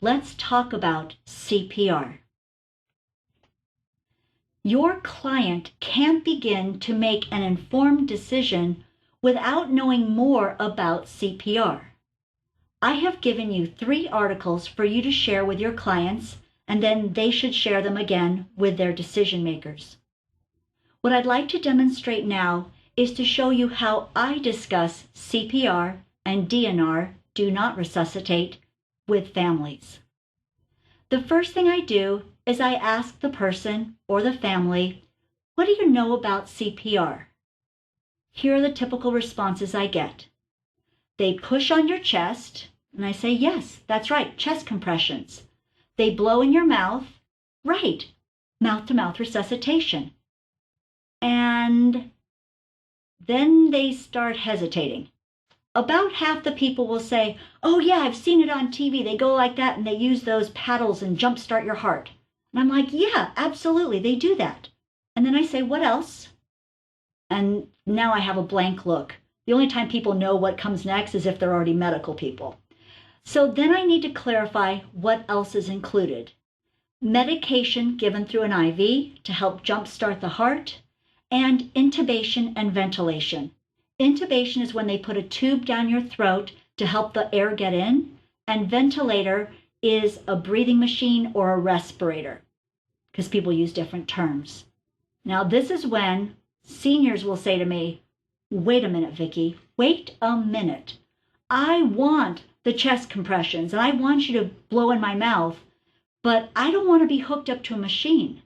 let's talk about CPR. Your client can't begin to make an informed decision without knowing more about CPR. I have given you 3 articles for you to share with your clients, and then they should share them again with their decision makers. What I'd like to demonstrate now is to show you how I discuss CPR and DNR, do not resuscitate, with families. The first thing I do is I ask the person or the family, what do you know about CPR? Here are the typical responses I get. They push on your chest, and I say, yes, that's right, chest compressions. They blow in your mouth, right, mouth-to-mouth resuscitation. And then they start hesitating. About half the people will say, oh yeah, I've seen it on TV. They go like that and they use those paddles and jumpstart your heart. And I'm like, yeah, absolutely, they do that. And then I say, what else? And now I have a blank look. The only time people know what comes next is if they're already medical people. So then I need to clarify what else is included. Medication given through an IV to help jumpstart the heart, and intubation and ventilation. Intubation is when they put a tube down your throat to help the air get in, and ventilator is a breathing machine or a respirator, because people use different terms. Now this is when seniors will say to me, wait a minute, Vicki, wait a minute. I want the chest compressions and I want you to blow in my mouth, but I don't want to be hooked up to a machine.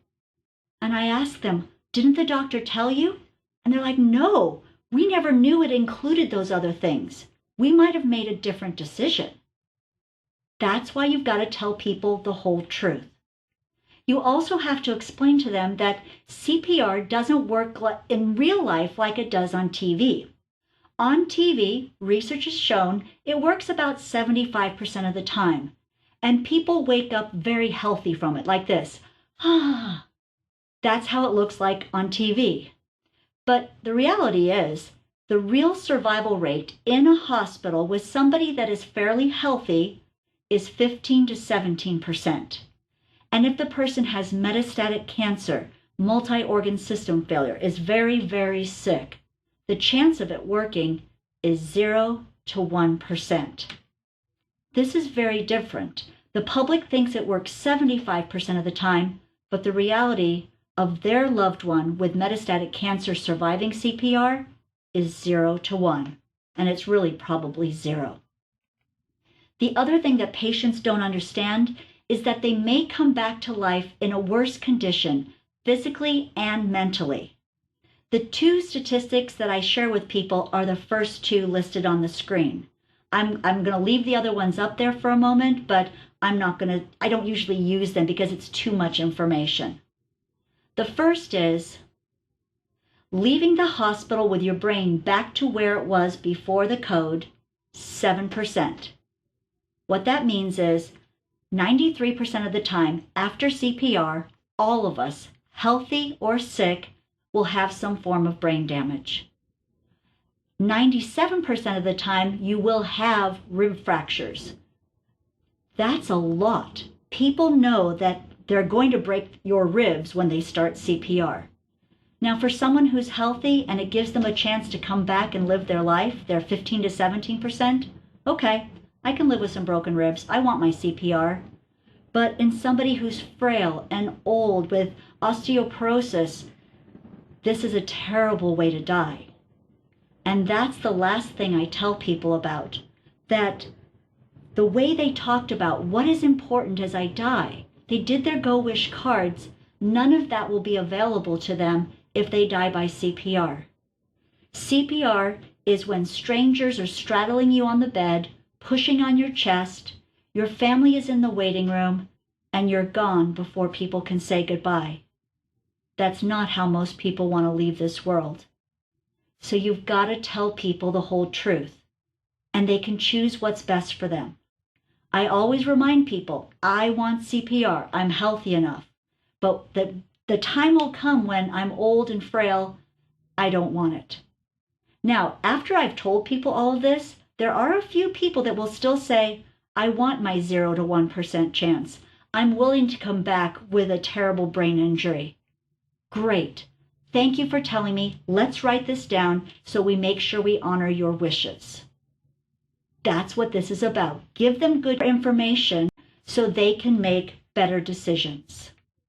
And I ask them, didn't the doctor tell you? And they're like, no, we never knew it included those other things. We might have made a different decision. That's why you've got to tell people the whole truth. You also have to explain to them that CPR doesn't work in real life like it does on TV. On TV, research has shown it works about 75% of the time, and people wake up very healthy from it, like this. Ah, that's how it looks like on TV. But the reality is, the real survival rate in a hospital with somebody that is fairly healthy is 15 to 17%. And if the person has metastatic cancer, multi-organ system failure, is very, very sick, the chance of it working is 0 to 1%. This is very different. The public thinks it works 75% of the time, but the reality of their loved one with metastatic cancer surviving CPR is 0 to 1, and it's really probably 0. The other thing that patients don't understand is that they may come back to life in a worse condition, physically and mentally. The 2 statistics that I share with people are the first 2 listed on the screen. I'm going to leave the other ones up there for a moment, but I don't usually use them because it's too much information. The first is leaving the hospital with your brain back to where it was before the code, 7%. What that means is 93% of the time after CPR, all of us, healthy or sick, will have some form of brain damage. 97% of the time you will have rib fractures. That's a lot. People know that they're going to break your ribs when they start CPR. Now, for someone who's healthy and it gives them a chance to come back and live their life, they're 15 to 17%, okay, I can live with some broken ribs. I want my CPR. But in somebody who's frail and old with osteoporosis, this is a terrible way to die. And that's the last thing I tell people about, that the way they talked about what is important as I die, they did their go-wish cards, none of that will be available to them if they die by CPR. CPR is when strangers are straddling you on the bed, pushing on your chest, your family is in the waiting room, and you're gone before people can say goodbye. That's not how most people want to leave this world. So you've got to tell people the whole truth, and they can choose what's best for them. I always remind people, I want CPR, I'm healthy enough, but the time will come when I'm old and frail, I don't want it. Now, after I've told people all of this, there are a few people that will still say, I want my 0 to 1% chance. I'm willing to come back with a terrible brain injury. Great. Thank you for telling me. Let's write this down so we make sure we honor your wishes. That's what this is about. Give them good information so they can make better decisions.